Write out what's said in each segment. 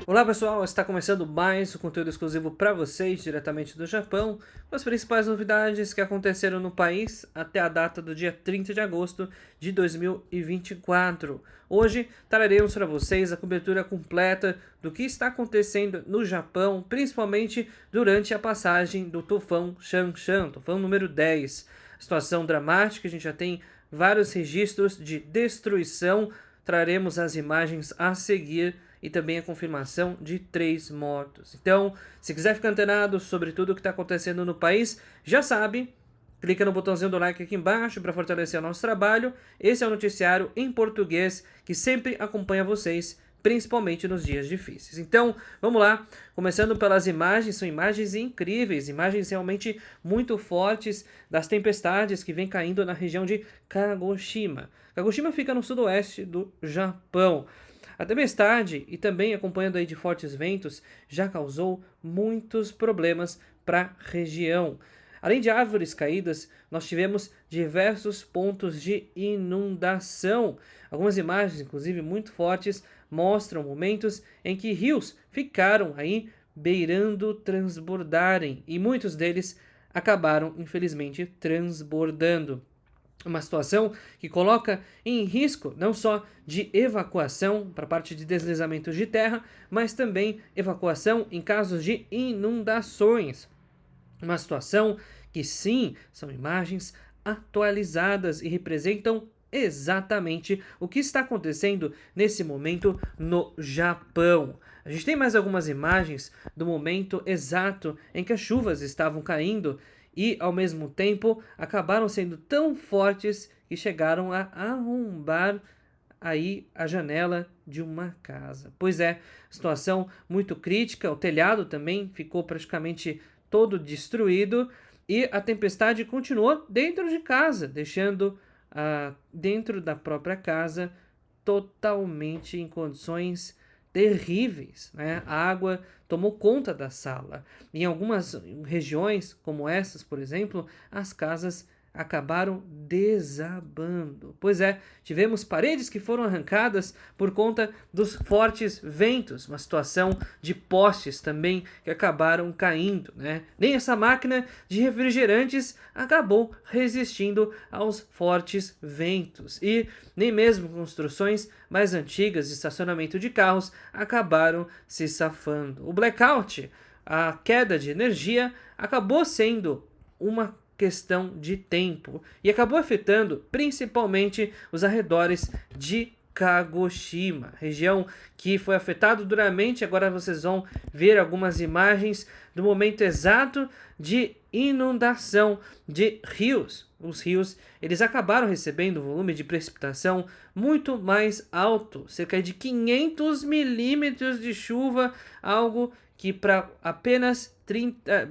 Olá pessoal, está começando mais um conteúdo exclusivo para vocês, diretamente do Japão, com as principais novidades que aconteceram no país até a data do dia 30 de agosto de 2024. Hoje traremos para vocês a cobertura completa do que está acontecendo no Japão, principalmente durante a passagem do tufão Shanshan, tufão número 10. Situação dramática, a gente já tem vários registros de destruição, traremos as imagens a seguir e também a confirmação de 3 mortos. Então, se quiser ficar antenado sobre tudo o que está acontecendo no país, já sabe, clica no botãozinho do like aqui embaixo para fortalecer o nosso trabalho. Esse é o noticiário em português que sempre acompanha vocês, principalmente nos dias difíceis. Então, vamos lá, começando pelas imagens, são imagens incríveis, imagens realmente muito fortes das tempestades que vem caindo na região de Kagoshima. Kagoshima fica no sudoeste do Japão. A tempestade, e também acompanhando aí de fortes ventos, já causou muitos problemas para a região. Além de árvores caídas, nós tivemos diversos pontos de inundação. Algumas imagens, inclusive muito fortes, mostram momentos em que rios ficaram aí beirando transbordarem, e muitos deles acabaram, infelizmente, transbordando. Uma situação que coloca em risco não só de evacuação para parte de deslizamentos de terra, mas também evacuação em casos de inundações. Uma situação que sim, são imagens atualizadas e representam exatamente o que está acontecendo nesse momento no Japão. A gente tem mais algumas imagens do momento exato em que as chuvas estavam caindo e, ao mesmo tempo, acabaram sendo tão fortes que chegaram a arrombar aí a janela de uma casa. Pois é, situação muito crítica, o telhado também ficou praticamente todo destruído e a tempestade continuou dentro de casa, deixando dentro da própria casa totalmente em condições terríveis, né? A água tomou conta da sala. Em algumas regiões, como essas, por exemplo, as casas acabaram desabando. Pois é, tivemos paredes que foram arrancadas por conta dos fortes ventos, uma situação de postes também que acabaram caindo, né? Nem essa máquina de refrigerantes acabou resistindo aos fortes ventos e nem mesmo construções mais antigas de estacionamento de carros acabaram se safando. O blackout, a queda de energia, acabou sendo uma questão de tempo e acabou afetando principalmente os arredores de Kagoshima, região que foi afetada duramente. Agora vocês vão ver algumas imagens do momento exato de inundação de rios. Os rios, eles acabaram recebendo um volume de precipitação muito mais alto, cerca de 500 milímetros de chuva, algo que para apenas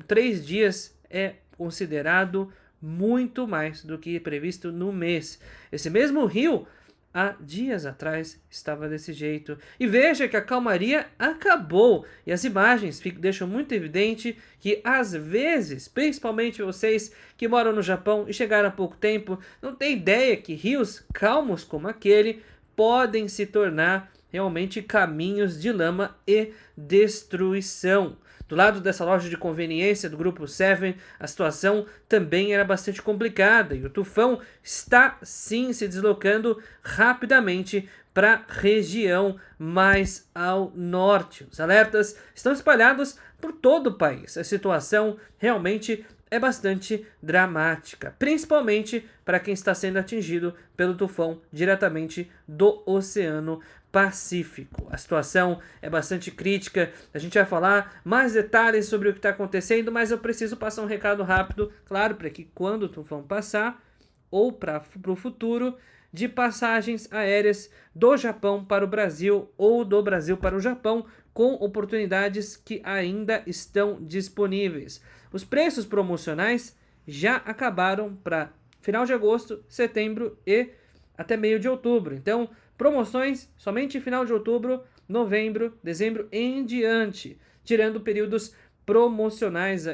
3 dias é considerado muito mais do que previsto no mês. Esse mesmo rio, há dias atrás, estava desse jeito. E veja que a calmaria acabou. E as imagens deixam muito evidente que, às vezes, principalmente vocês que moram no Japão e chegaram há pouco tempo, não têm ideia que rios calmos como aquele podem se tornar realmente caminhos de lama e destruição. Do lado dessa loja de conveniência do Grupo 7, a situação também era bastante complicada e o tufão está sim se deslocando rapidamente para a região mais ao norte. Os alertas estão espalhados por todo o país. A situação realmente é bastante dramática, principalmente para quem está sendo atingido pelo tufão diretamente do Oceano Pacífico. A situação é bastante crítica, a gente vai falar mais detalhes sobre o que está acontecendo, mas eu preciso passar um recado rápido, claro, para que quando o tufão passar, ou para o futuro, de passagens aéreas do Japão para o Brasil ou do Brasil para o Japão, com oportunidades que ainda estão disponíveis. Os preços promocionais já acabaram para final de agosto, setembro e até meio de outubro. Então, promoções somente final de outubro, novembro, dezembro em diante, tirando períodos promocionais,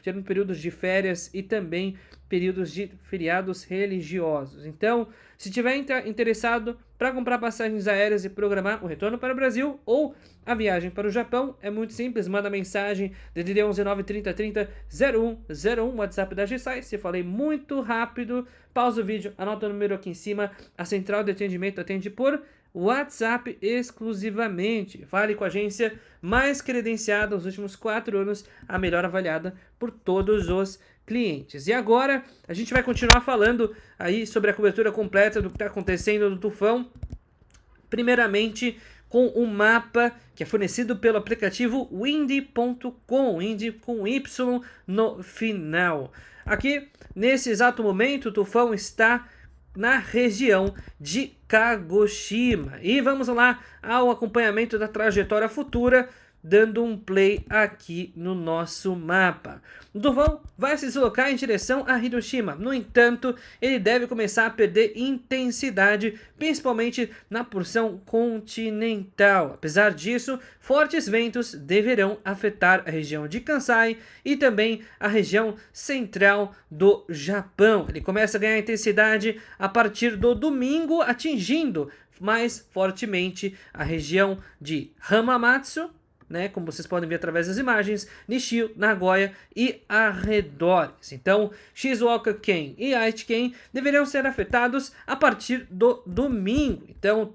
tirando períodos de férias e também períodos de feriados religiosos. Então, se tiver interessado, para comprar passagens aéreas e programar o retorno para o Brasil ou a viagem para o Japão, é muito simples, manda mensagem DDD 11 930 30 0101, WhatsApp da GSI. Se falei muito rápido, pausa o vídeo, anota o número aqui em cima. A central de atendimento atende por WhatsApp exclusivamente. Fale com a agência mais credenciada nos últimos 4 anos, a melhor avaliada por todos os clientes. E agora a gente vai continuar falando aí sobre a cobertura completa do que está acontecendo no tufão. Primeiramente com um mapa que é fornecido pelo aplicativo Windy.com, Windy com Y no final. Aqui, nesse exato momento, o tufão está na região de Kagoshima. E vamos lá ao acompanhamento da trajetória futura, dando um play aqui no nosso mapa. O tufão vai se deslocar em direção a Hiroshima. No entanto, ele deve começar a perder intensidade, principalmente na porção continental. Apesar disso, fortes ventos deverão afetar a região de Kansai e também a região central do Japão. Ele começa a ganhar intensidade a partir do domingo, atingindo mais fortemente a região de Hamamatsu, né, como vocês podem ver através das imagens, Nishio, Nagoya e arredores. Então, Shizuoka-ken e Aichi-ken deveriam ser afetados a partir do domingo. Então,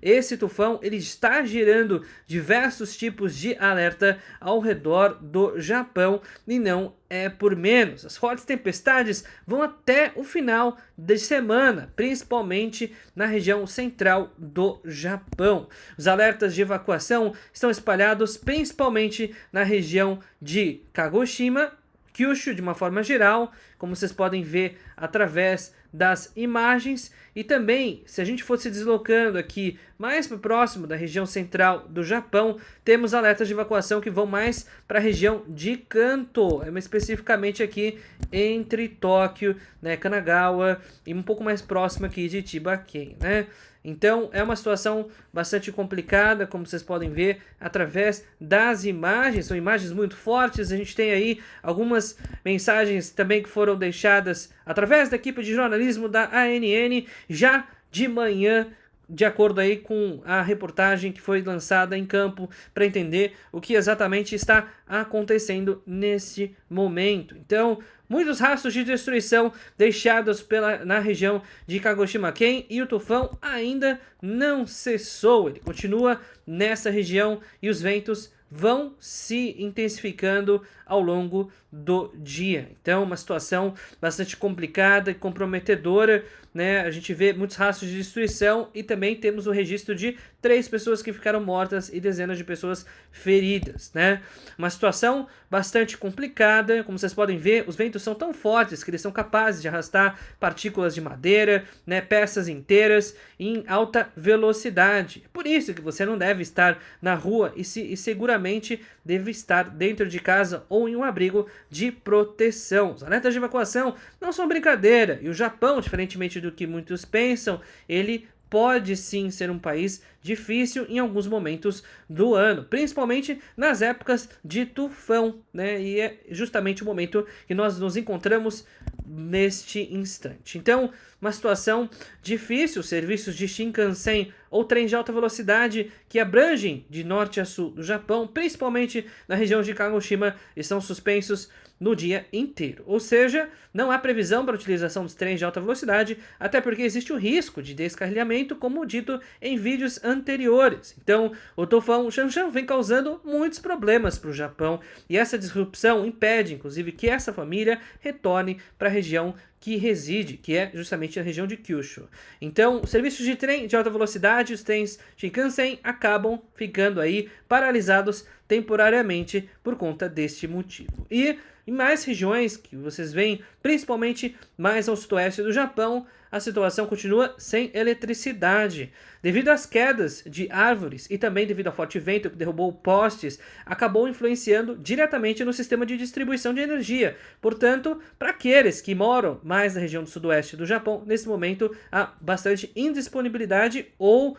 esse tufão ele está gerando diversos tipos de alerta ao redor do Japão e não é por menos. As fortes tempestades vão até o final de semana, principalmente na região central do Japão. Os alertas de evacuação estão espalhados principalmente na região de Kagoshima, Kyushu de uma forma geral, como vocês podem ver através das imagens, e também, se a gente fosse deslocando aqui mais para o próximo da região central do Japão, temos alertas de evacuação que vão mais para a região de Kanto, especificamente aqui entre Tóquio, né, Kanagawa e um pouco mais próximo aqui de Chiba-ken, né? Então é uma situação bastante complicada, como vocês podem ver através das imagens, são imagens muito fortes. A gente tem aí algumas mensagens também que foram deixadas através da equipe de jornalismo da ANN já de manhã, de acordo aí com a reportagem que foi lançada em campo, para entender o que exatamente está acontecendo nesse momento. Então, muitos rastros de destruição deixados na região de Kagoshima-ken, e o tufão ainda não cessou. Ele continua nessa região e os ventos vão se intensificando ao longo do dia. Então, uma situação bastante complicada e comprometedora, né? A gente vê muitos rastros de destruição e também temos o registro de 3 pessoas que ficaram mortas e dezenas de pessoas feridas, né? Uma situação bastante complicada. Como vocês podem ver, os ventos são tão fortes que eles são capazes de arrastar partículas de madeira, né, peças inteiras em alta velocidade. Por isso que você não deve estar na rua e seguramente deve estar dentro de casa ou em um abrigo de proteção. Os alertas de evacuação não são brincadeira, e o Japão, diferentemente do que muitos pensam, ele pode sim ser um país difícil em alguns momentos do ano, principalmente nas épocas de tufão, né? E é justamente o momento que nós nos encontramos neste instante. Então, uma situação difícil. Serviços de Shinkansen ou trens de alta velocidade que abrangem de norte a sul do Japão, principalmente na região de Kagoshima, estão suspensos no dia inteiro. Ou seja, não há previsão para a utilização dos trens de alta velocidade, até porque existe o risco de descarrilhamento, como dito em vídeos anteriores. Então, o tufão Shanshan vem causando muitos problemas para o Japão, e essa disrupção impede, inclusive, que essa família retorne para a região que reside, que é justamente a região de Kyushu. Então, os serviços de trem de alta velocidade, os trens Shinkansen, acabam ficando aí paralisados temporariamente por conta deste motivo. E em mais regiões que vocês veem, principalmente mais ao sudoeste do Japão, a situação continua sem eletricidade. Devido às quedas de árvores e também devido ao forte vento que derrubou postes, acabou influenciando diretamente no sistema de distribuição de energia. Portanto, para aqueles que moram mais na região do sudoeste do Japão, nesse momento há bastante indisponibilidade ou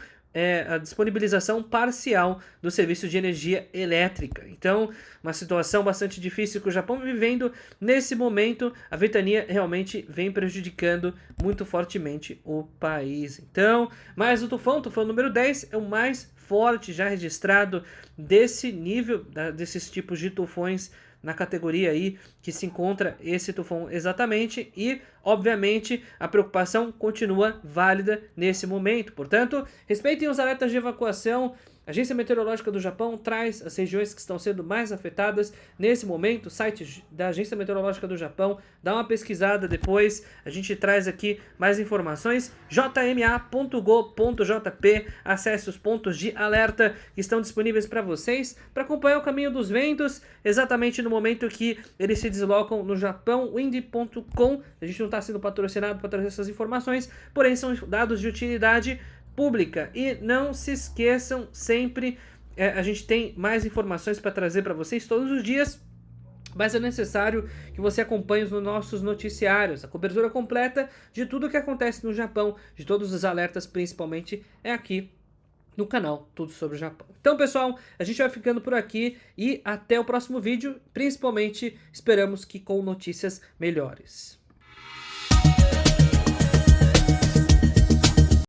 a disponibilização parcial do serviço de energia elétrica. Então, uma situação bastante difícil que o Japão vem vivendo nesse momento. A ventania realmente vem prejudicando muito fortemente o país. Então, mais o tufão número 10 é o mais forte já registrado desse nível, desses tipos de tufões na categoria aí que se encontra esse tufão exatamente, e obviamente a preocupação continua válida nesse momento. Portanto, respeitem os alertas de evacuação. A Agência Meteorológica do Japão traz as regiões que estão sendo mais afetadas nesse momento. O site da Agência Meteorológica do Japão, dá uma pesquisada depois, a gente traz aqui mais informações. jma.go.jp, acesse os pontos de alerta que estão disponíveis para vocês, para acompanhar o caminho dos ventos, exatamente no momento que eles se deslocam no Japão. Wind.com, a gente não está sendo patrocinado para trazer essas informações, porém são dados de utilidade pública. E não se esqueçam sempre, a gente tem mais informações para trazer para vocês todos os dias, mas é necessário que você acompanhe os nossos noticiários. A cobertura completa de tudo o que acontece no Japão, de todos os alertas principalmente, é aqui no canal Tudo Sobre o Japão. Então, pessoal, a gente vai ficando por aqui e até o próximo vídeo, principalmente esperamos que com notícias melhores.